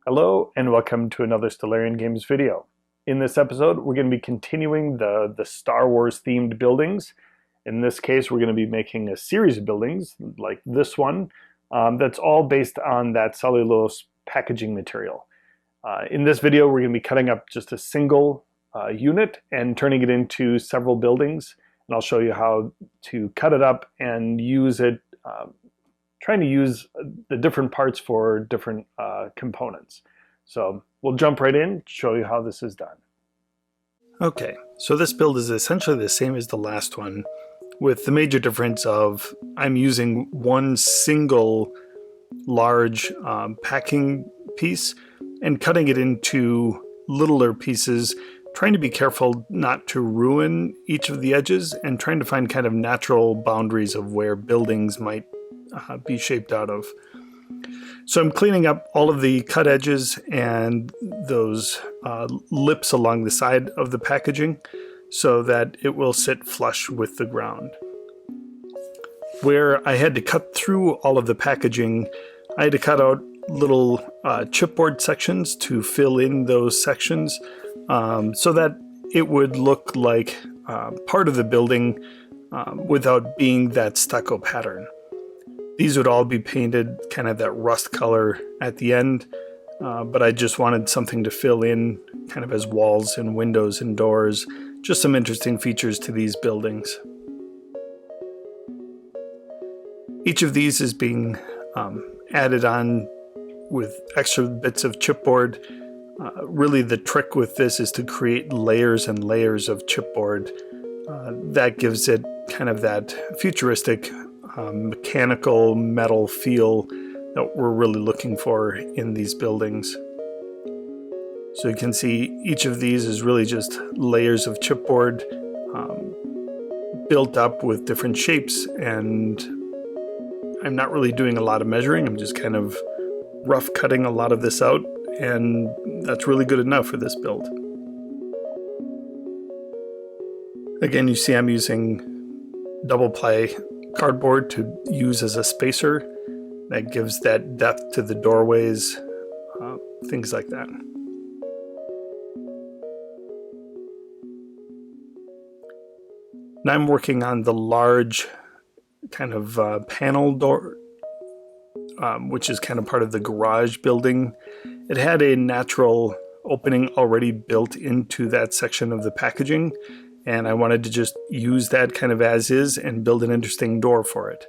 Hello and welcome to another Stellarian Games video. In this episode, we're going to be continuing the Star Wars themed buildings. In this case, we're going to be making a series of buildings like this one that's all based on that cellulose packaging material. In this video, we're going to be cutting up just a single unit and turning it into several buildings. And I'll show you how to cut it up and use it, trying to use the different parts for different components. So we'll jump right in, show you how this is done. Okay, so this build is essentially the same as the last one, with the major difference of I'm using one single large packing piece and cutting it into littler pieces, trying to be careful not to ruin each of the edges and trying to find kind of natural boundaries of where buildings might be shaped out of. So I'm cleaning up all of the cut edges and those lips along the side of the packaging so that it will sit flush with the ground. Where I had to cut through all of the packaging, I had to cut out little chipboard sections to fill in those sections so that it would look like part of the building without being that stucco pattern. These would all be painted kind of that rust color at the end, but I just wanted something to fill in kind of as walls and windows and doors, just some interesting features to these buildings. Each of these is being added on with extra bits of chipboard. Really the trick with this is to create layers and layers of chipboard. That gives it kind of that futuristic mechanical metal feel that we're really looking for in these buildings. So you can see each of these is really just layers of chipboard built up with different shapes, and I'm not really doing a lot of measuring. I'm just kind of rough cutting a lot of this out, and that's really good enough for this build. Again, you see I'm using double ply cardboard to use as a spacer. That gives that depth to the doorways, things like that. Now I'm working on the large kind of panel door, which is kind of part of the garage building. It had a natural opening already built into that section of the packaging, and I wanted to just use that kind of as is and build an interesting door for it.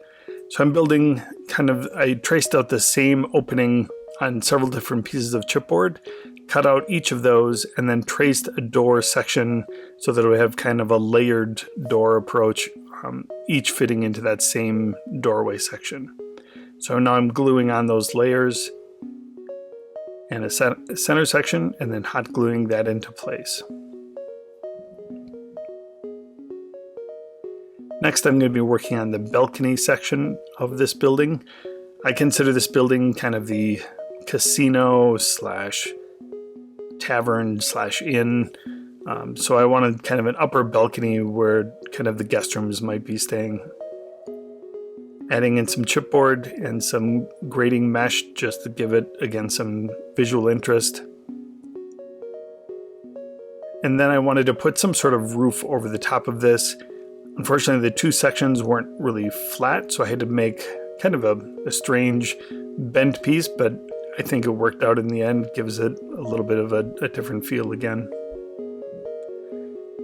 So I'm building I traced out the same opening on several different pieces of chipboard, cut out each of those, and then traced a door section so that it would have kind of a layered door approach, each fitting into that same doorway section. So now I'm gluing on those layers and a center section, and then hot gluing that into place. Next, I'm going to be working on the balcony section of this building. I consider this building kind of the casino slash tavern slash inn. So I wanted kind of an upper balcony where kind of the guest rooms might be staying. Adding in some chipboard and some grating mesh just to give it, again, some visual interest. And then I wanted to put some sort of roof over the top of this. Unfortunately, the two sections weren't really flat, so I had to make kind of a strange bent piece, but I think it worked out in the end. Gives it a little bit of a different feel again.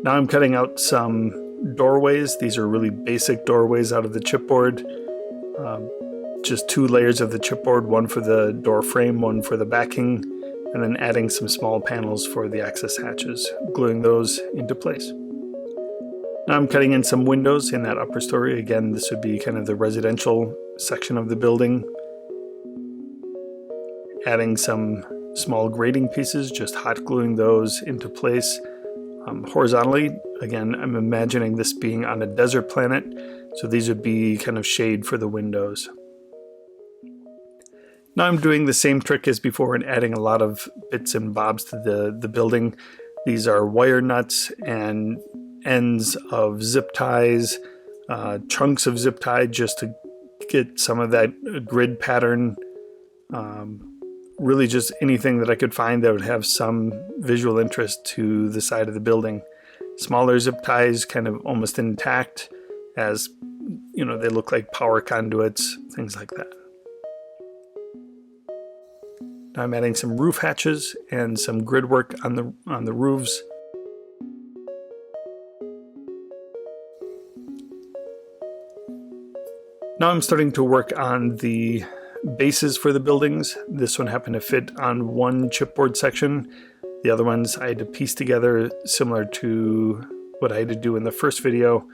Now I'm cutting out some doorways. These are really basic doorways out of the chipboard. Just two layers of the chipboard, one for the door frame, one for the backing, and then adding some small panels for the access hatches, gluing those into place. Now I'm cutting in some windows in that upper story. Again, this would be kind of the residential section of the building. Adding some small grating pieces, just hot gluing those into place horizontally. Again, I'm imagining this being on a desert planet, so these would be kind of shade for the windows. Now I'm doing the same trick as before and adding a lot of bits and bobs to the building. These are wire nuts and ends of zip ties, chunks of zip tie just to get some of that grid pattern really just anything that I could find that would have some visual interest to the side of the building. Smaller zip ties, kind of almost intact, as you know, they look like power conduits, things like that. Now I'm adding some roof hatches and some grid work on the roofs. Now I'm starting to work on the bases for the buildings. This one happened to fit on one chipboard section. The other ones I had to piece together, similar to what I had to do in the first video,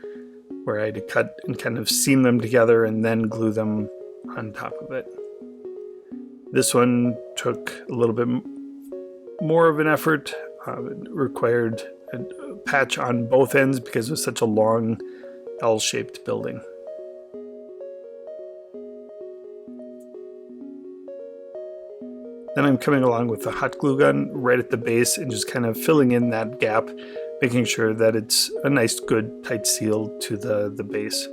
where I had to cut and kind of seam them together and then glue them on top of it. This one took a little bit more of an effort. It required a patch on both ends because it was such a long L-shaped building. Then I'm coming along with the hot glue gun right at the base and just kind of filling in that gap, making sure that it's a nice, good, tight seal to the base.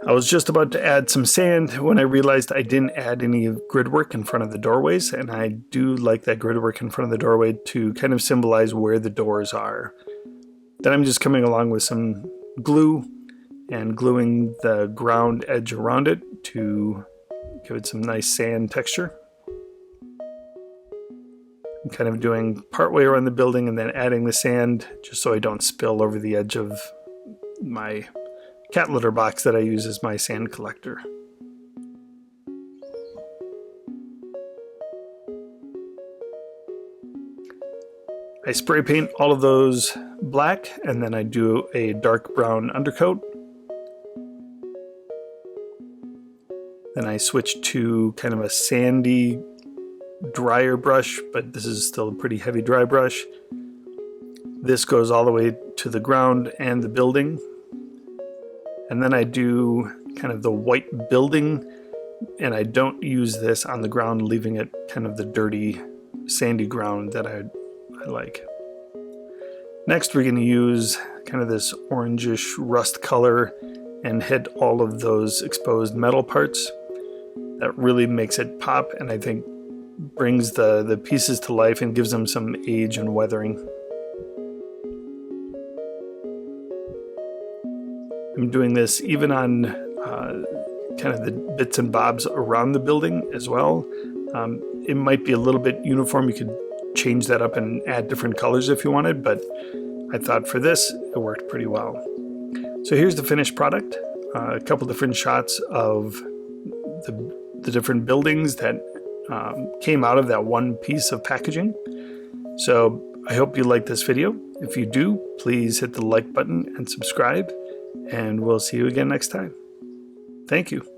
I was just about to add some sand when I realized I didn't add any grid work in front of the doorways, and I do like that grid work in front of the doorway to kind of symbolize where the doors are. Then I'm just coming along with some glue and gluing the ground edge around it to give it some nice sand texture. I'm kind of doing partway around the building and then adding the sand just so I don't spill over the edge of my cat litter box that I use as my sand collector. I spray paint all of those black and then I do a dark brown undercoat. Then I switch to kind of a sandy, drier brush, but this is still a pretty heavy dry brush. This goes all the way to the ground and the building. And then I do kind of the white building, and I don't use this on the ground, leaving it kind of the dirty, sandy ground that I like. Next, we're going to use kind of this orangish rust color and hit all of those exposed metal parts. That really makes it pop, and I think brings the pieces to life and gives them some age and weathering. I'm doing this even on kind of the bits and bobs around the building as well. It might be a little bit uniform. You could change that up and add different colors if you wanted, but I thought for this, it worked pretty well. So here's the finished product. A couple different shots of the different buildings that came out of that one piece of packaging. So I hope you like this video. If you do, please hit the like button and subscribe, and we'll see you again next time. Thank you.